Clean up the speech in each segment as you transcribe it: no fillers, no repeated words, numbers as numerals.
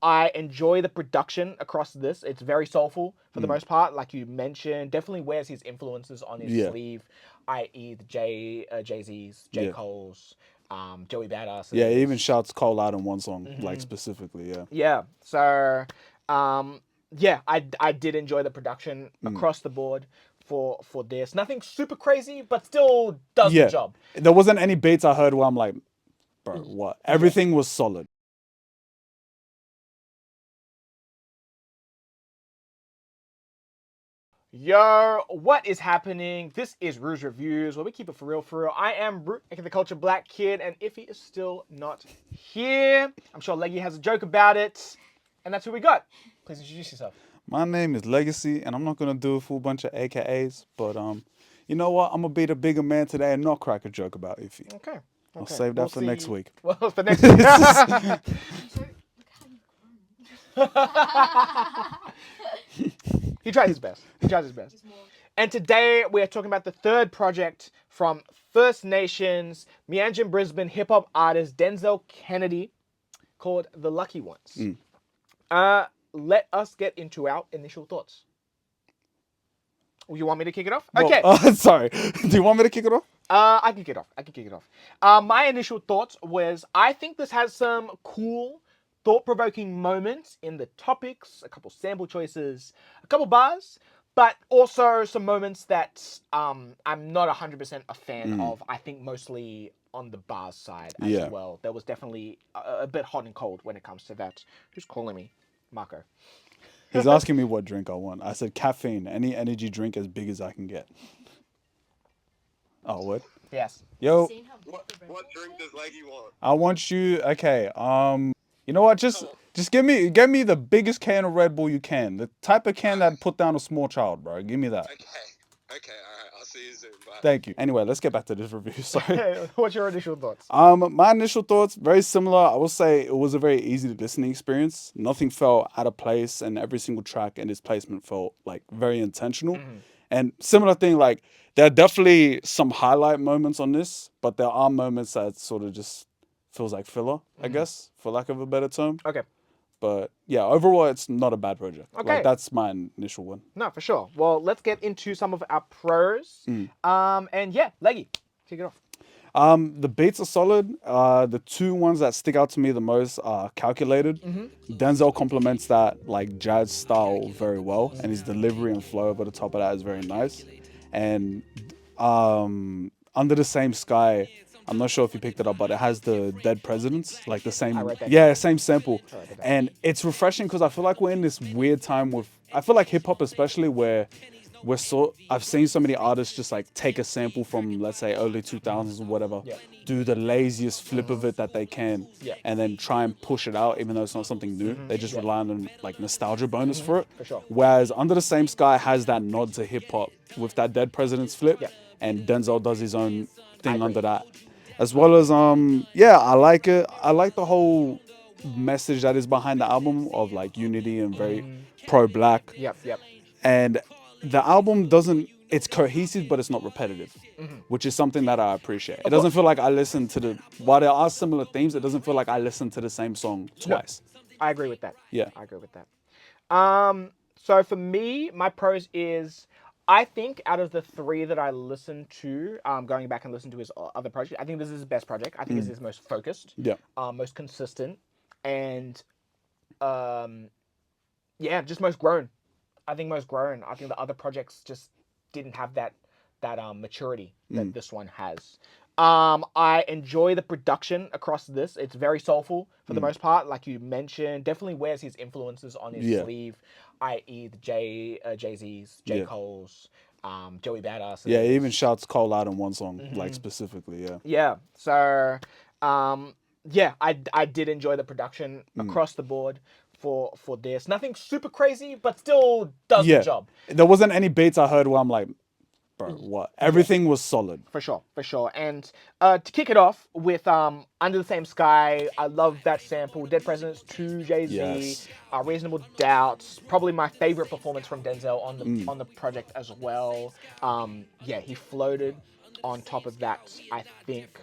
I enjoy the production across this. It's very soulful for the most part, like you mentioned. Definitely wears his influences on his Yeah, sleeve, i.e., the Jay Z's, J yeah, Cole's, Joey yeah. He even Badass's. shouts Cole out in one song, like specifically. Yeah. Yeah. So, um, yeah, I did enjoy the production across the board for this. Nothing super crazy, but still does the Yeah. job. There wasn't any beats I heard where I'm like, bro, what? Yeah. Everything was solid. Yo, what is happening? This is Rouge Reviews, where we keep it for real, for real. I am Root, aka the Culture Black Kid, and if he is still not here, I'm sure Leggy has a joke about it, and that's who we got. Please introduce yourself. My name is Legacy, and I'm not gonna do a full bunch of AKAs, but you know what? I'm gonna be the bigger man today and not crack a joke about Iffy. Okay, I'll okay. save We'll that for next see. week. Well, for next week. He tries his best. He tries his best. And today we are talking about the third project from First Nations Meanjin Brisbane hip hop artist Denzel Kennedy called The Lucky Ones. Let us get into our initial thoughts. You want me to kick it off? Well, Okay. sorry. Do you want me to kick it off? I can kick it off. I can kick it off. My initial thoughts was I think this has some cool, thought-provoking moments in the topics, a couple sample choices, a couple bars, but also some moments that I'm not 100% a fan of. I think mostly on the bars side as Yeah. well. There was definitely a bit hot and cold when it comes to that. Who's calling me? Marco. He's asking me what drink I want. I said caffeine, any energy drink as big as I can get. Oh, what? Yes. Yo, What drink does Leggy want? I want you. Okay. You know what? Just get me the biggest can of Red Bull you can. The type of can that put down a small child, bro. Give me that. Okay, alright, I'll see you soon. Bye. Thank you. Anyway, let's get back to this review. Sorry. What's your initial thoughts? My initial thoughts very similar. I will say it was a very easy listening experience. Nothing felt out of place, and every single track and its placement felt like very intentional. And similar thing, like there are definitely some highlight moments on this, but there are moments that sort of just feels like filler, I guess, for lack of a better term. Okay. But yeah, overall, it's not a bad project. Okay. Like that's my initial one. No, for sure. Well, let's get into some of our pros. And yeah, Leggy, kick it off. The beats are solid. The two ones that stick out to me the most are calculated. Denzel complements that like jazz style very well, and his delivery and flow over the top of that is very nice. And under the same sky, I'm not sure if you picked it up, but it has the dead presidents, like the same, wrote that yeah, same sample, wrote that down. and it's refreshing because I feel like we're in this weird time with, I feel like hip hop especially where I've seen so many artists just like take a sample from let's say early 2000s or whatever, Yeah. do the laziest flip of it that they can, Yeah. and then try and push it out even though it's not something new. They just rely on like nostalgia bonus for it. For sure. Whereas Under the Same Sky has that nod to hip hop with that Dead President's flip, Yeah. and Denzel does his own thing agree. under that. As well as yeah, I like it. I like the whole message that is behind the album of like unity and very pro-black. Yep. And the album doesn't, it's cohesive but it's not repetitive, which is something that I appreciate. It doesn't feel like I listen to the, while there are similar themes, it doesn't feel like I listen to the same song twice. I agree with that. Yeah. I agree with that. So for me, my pros is I think out of the three that I listened to, going back and listening to his other project, I think this is his best project. I think this is his most focused, Yeah. most consistent, and yeah, just most grown. I think most grown. I think the other projects just didn't have that maturity that this one has. I enjoy the production across this. It's very soulful for the most part, like you mentioned. Definitely wears his influences on his Yeah. sleeve, i.e., the Jay Z's, J Yeah. Cole's, Joey Badass's. Yeah, he even shouts Cole out in one song, like specifically, yeah. Yeah. So, yeah, I did enjoy the production across the board for this. Nothing super crazy, but still does Yeah. the job. There wasn't any beats I heard where I'm like, bro, what? Everything was solid. For sure. And to kick it off with Under the Same Sky, I love that sample. Dead Presidents 2, Jay-Z, Yes. Reasonable Doubt. Probably my favorite performance from Denzel on the project as well. Yeah, he floated on top of that, I think.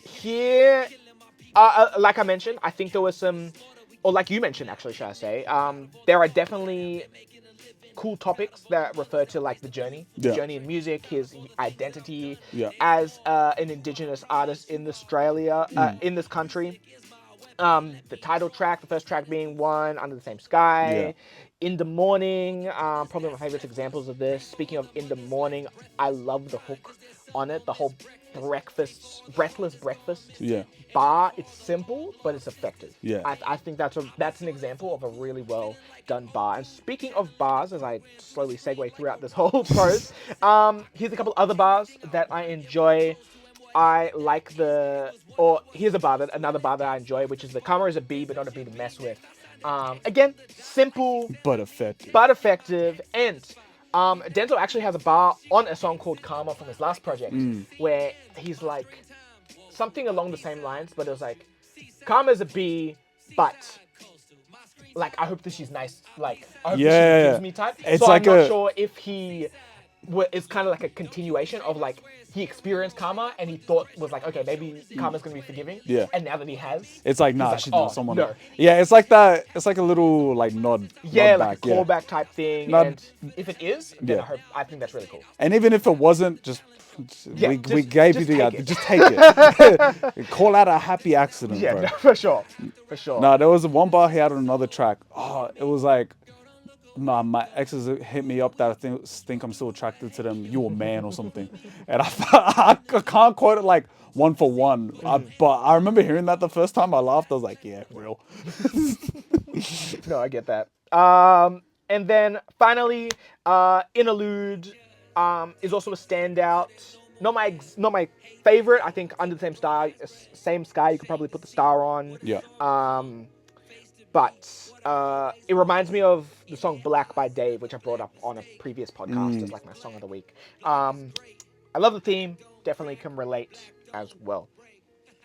Here, like I mentioned, I think there was some or like you mentioned, actually, should I say, there are definitely cool topics that refer to like the Yeah. journey in music, his identity Yeah. as an indigenous artist in Australia, in this country. The title track, the first track being one, Under the Same Yeah. Sky. In the Morning, probably my favorite examples of this. Speaking of In the Morning, I love the hook on it. The whole breathless breakfast Yeah. bar. It's simple, but it's effective. Yeah. I think that's an example of a really well done bar. And speaking of bars, as I slowly segue throughout this whole prose, here's a couple other bars that I enjoy. I like here's another bar that I enjoy, which is the Karma is a bee, but not a bee to mess with. Again, simple But effective. but effective. And Denzel actually has a bar on a song called Karma from his last project, where he's like something along the same lines, but it was like, Karma is a bee, but like I hope that she's nice. Like I hope that Yeah. she gives me type. It's So like I'm not a- sure if he it's kind of like a continuation of like he experienced karma and he thought was like, okay, maybe karma's gonna be forgiving. Yeah. And now that he has, It's like, he's nah, like, she's oh, not someone. no. Yeah, it's like that. It's like a little like nod. Yeah, nod like back, a callback type thing. Not- And if it is, then Yeah. I think that's really cool. And even if it wasn't, just Yeah, we just- gave just you the take it. just take it. Call out a happy accident, Yeah, bro. no, for sure. For sure. No, there was one bar he had on another track. Oh, it was like, nah, my exes hit me up that I think I'm still attracted to them. You a man or something. And I can't quote it like one for one. But I remember hearing that the first time I laughed. I was like, yeah, real. No, I get that. And then finally, Interlude is also a standout. Not my favorite. I think Under the Same Sky, you could probably put the star on. Yeah. But it reminds me of the song Black by Dave, which I brought up on a previous podcast as like my song of the week. I love the theme. Definitely can relate as well.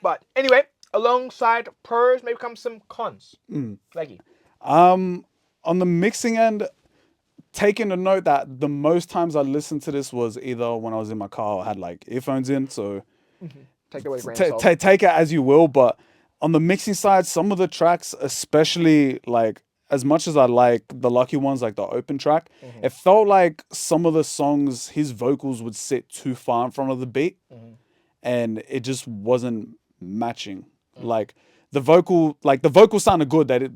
But anyway, alongside pros, maybe comes some cons. Leggy. On the mixing end, taking a note that the most times I listened to this was either when I was in my car or had like earphones in. So Take it with a grain of salt. take it as you will. But on the mixing side, some of the tracks, especially like as much as I like the Lucky Ones, like the open track, it felt like some of the songs, his vocals would sit too far in front of the beat, and it just wasn't matching. Like the vocal sounded good, that it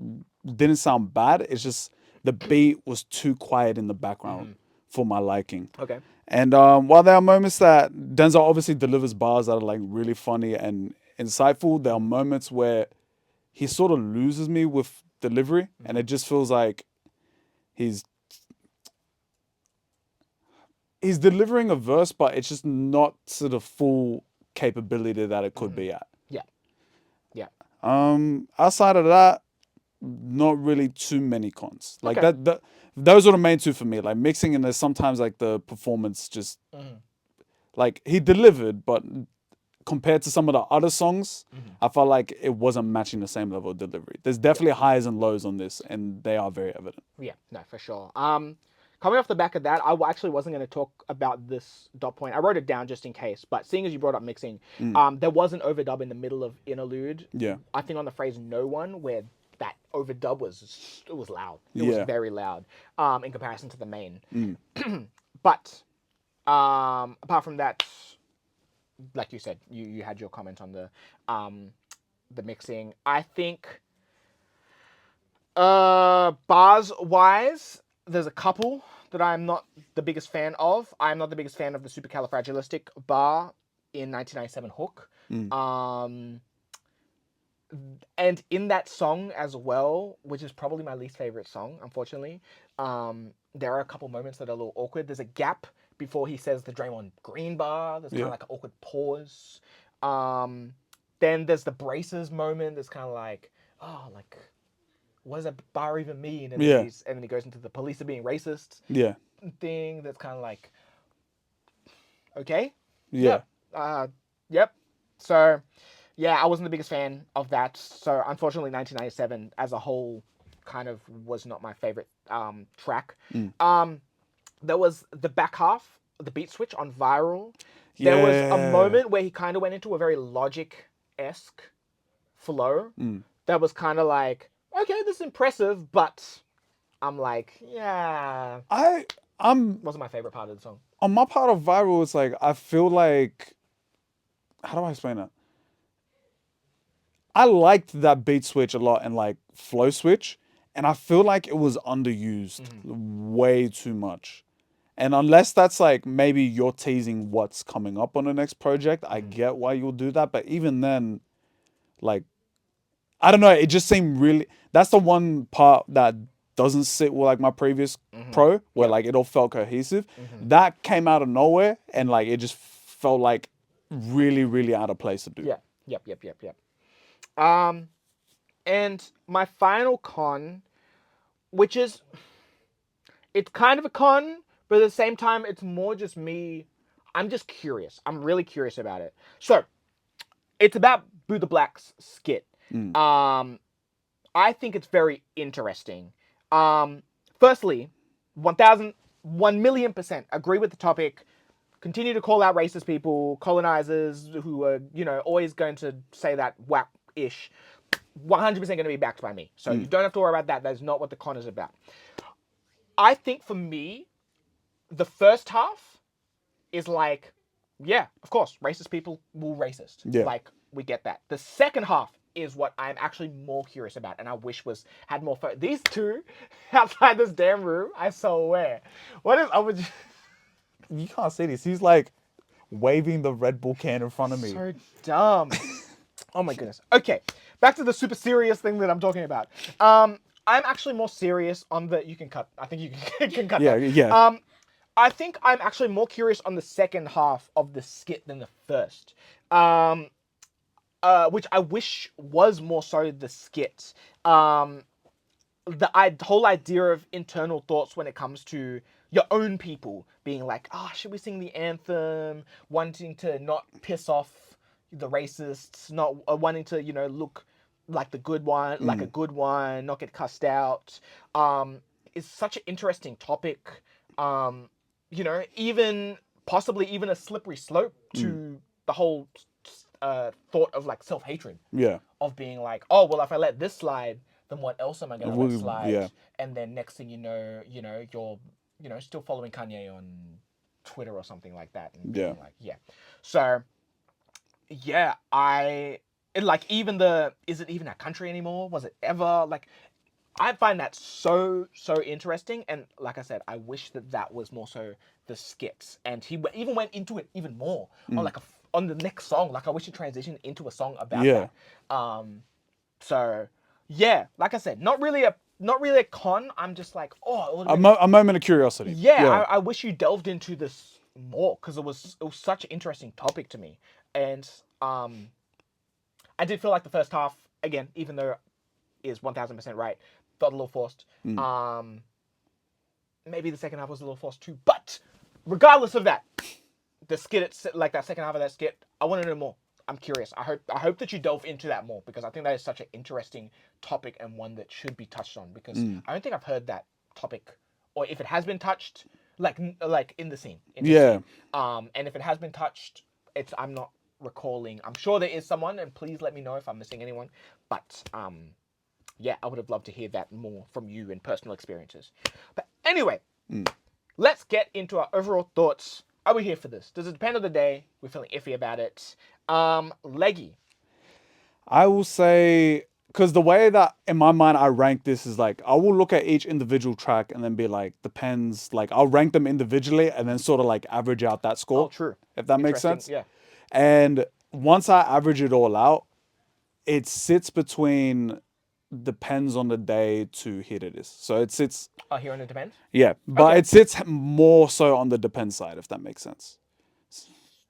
didn't sound bad. It's just the beat was too quiet in the background for my liking. Okay. And while there are moments that Denzel obviously delivers bars that are like really funny and insightful, there are moments where he sort of loses me with delivery, and it just feels like he's delivering a verse, but it's just not to the full capability that it could be at. Yeah. Yeah. Outside of that, not really too many cons. Like Okay. that those are the main two for me. Like mixing, and there's sometimes like the performance just like he delivered, but compared to some of the other songs, I felt like it wasn't matching the same level of delivery. There's definitely highs and lows on this, and they are very evident. Yeah, no, for sure. Coming off the back of that, I actually wasn't going to talk about this dot point. I wrote it down just in case, but seeing as you brought up mixing, there was an overdub in the middle of Interlude. Yeah. I think on the phrase "No One," where that overdub was loud. It was Yeah. very loud in comparison to the main. But apart from that, like you said, you had your comment on the mixing. I think bars wise, there's a couple that I'm not the biggest fan of. I'm not the biggest fan of the supercalifragilistic bar in 1997 Hook. And in that song as well, which is probably my least favorite song, unfortunately, there are a couple moments that are a little awkward. There's a gap before he says the Draymond Green bar. There's kind of like an awkward pause. Then there's the braces moment. There's kind of like, oh, like, what does a bar even mean? And then and then he goes into the police are being racist thing. That's kind of like, okay. Yeah. Yep. So, yeah, I wasn't the biggest fan of that. So, unfortunately, 1997 as a whole kind of was not my favorite track. There was the back half, the beat switch on Viral. There was a moment where he kind of went into a very Logic-esque flow that was kind of like, okay, this is impressive, but I'm like, yeah, I'm wasn't my favorite part of the song. on my part of viral. It's like I feel like, how do I explain it? I liked that beat switch a lot and like flow switch, and I feel like it was underused way too much. And unless that's like maybe you're teasing what's coming up on the next project, I get why you'll do that. But even then, like, I don't know, it just seemed really. That's the one part that doesn't sit with like my previous pro, where like it all felt cohesive. That came out of nowhere, and like it just felt like really, really out of place to do. Yeah, yep. And my final con, which is, it's kind of a con, but at the same time, it's more just me. I'm just curious. I'm really curious about it. So, it's about Boo the Black's skit. I think it's very interesting. Firstly, 1,000,000,000% agree with the topic. Continue to call out racist people, colonizers who are, always going to say that whack-ish. 100% going to be backed by me. So you don't have to worry about that. That's not what the con is about. I think for me, the first half is like, yeah, of course, racist people will racist. Yeah. Like, we get that. The second half is what I'm actually more curious about, and I wish had more. These two outside this damn room, I swear. What is up with You can't see this. He's like waving the Red Bull can in front of me. so dumb? Oh my goodness. Okay, back to the super serious thing that I'm talking about. I'm actually more serious on the. You can cut. I think you can cut. Yeah, that. yeah. I think I'm actually more curious on the second half of the skit than the first. Which I wish was more so the skit. The whole idea of internal thoughts when it comes to your own people being like, should we sing the anthem? Wanting to not piss off the racists, not wanting to, look like the good one, like a good one, not get cussed out. Is such an interesting topic. Even possibly even a slippery slope to the whole thought of like self-hatred. Yeah. Of being like, oh well, if I let this slide, then what else am I gonna let slide? Yeah. And then next thing you know, you're still following Kanye on Twitter or something like that. And Yeah. being like, yeah. So yeah, is it even a country anymore? Was it ever? Like, I find that so interesting, and like I said, I wish that was more so the skits, and he even went into it even more on the next song. Like, I wish he transitioned into a song about that. So yeah, like I said, not really a con. I'm just like, A moment of curiosity. Yeah. I wish you delved into this more, because it was such an interesting topic to me, and I did feel like the first half, again, even though is 1,000% right, felt a little forced. Maybe the second half was a little forced too, but regardless of that, the skit, like that second half of that skit, I want to know more. I'm curious. I hope that you delve into that more, because I think that is such an interesting topic and one that should be touched on, because I don't think I've heard that topic, or if it has been touched, like in the scene. And if it has been touched, I'm not recalling. I'm sure there is someone, and please let me know if I'm missing anyone. But yeah, I would have loved to hear that more from you and personal experiences. But anyway, let's get into our overall thoughts. Are we here for this? Does it depend on the day? We're feeling iffy about it. Leggy. I will say, because the way that in my mind I rank this is like, I will look at each individual track and then be like, depends. Like, I'll rank them individually and then sort of like average out that score. Oh, true. If that makes sense. Yeah. And once I average it all out, it sits between depends on the day to hit it is. So it sits. Oh, here on the depends? Yeah, but it sits more so on the depend side, if that makes sense.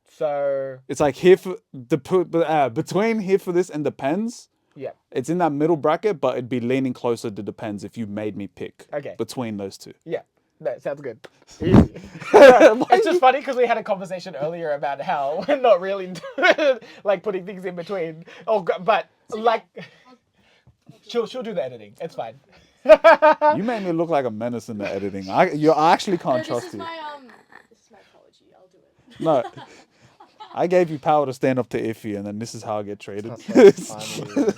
So it's like here for between here for this and depends. Yeah. It's in that middle bracket, but it'd be leaning closer to depends if you made me pick Okay. between those two. Yeah. That sounds good. Easy. It's just funny because we had a conversation earlier about how we're not really like putting things in between. But like, she'll do the editing. It's fine. You made me look like a menace in the editing. I actually can't trust you. This is my apology. I'll do it. No. I gave you power to stand up to Iffy, and then this is how I get treated. That's so funny.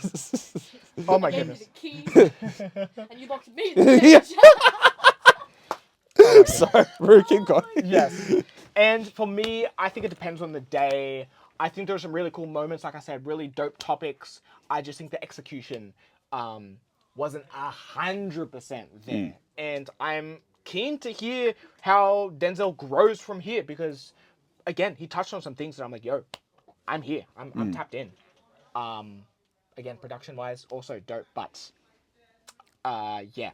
Oh my I gave you goodness. the key, and you locked me in the Yeah. cage. Oh my goodness. Sorry, bro, keep going. Yes. And for me, I think it depends on the day. I think there are some really cool moments, like I said, really dope topics. I just think the execution wasn't 100% there. And I'm keen to hear how Denzel grows from here because, again, he touched on some things that I'm like, yo, I'm here. I'm tapped in. Again, production-wise, also dope. But, yeah.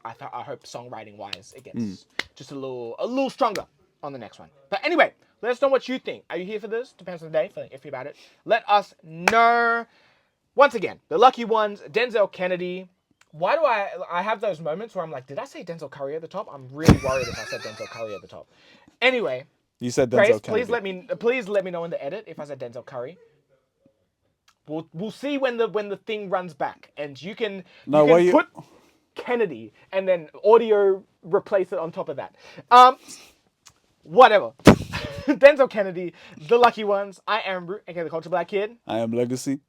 I hope songwriting wise it gets just a little stronger on the next one. But anyway, let us know what you think. Are you here for this? Depends on the day. Feeling iffy about it. Let us know. Once again, the lucky ones, Denzel Kennedy. Why do I have those moments where I'm like, did I say Denzel Curry at the top? I'm really worried if I said Denzel Curry at the top. Anyway, You said Grace, Denzel Kennedy. please let me know in the edit if I said Denzel Curry. We'll see when the thing runs back, and you can put Kennedy and then audio replace it on top of that. Whatever. Denzel Kennedy, the lucky ones. I am Root, aka the Culture Black Kid, I am Lxgcy.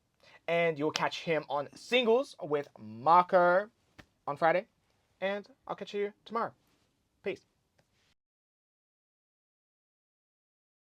and you'll catch him on Singles with Marco on Friday, and I'll catch you tomorrow. Peace.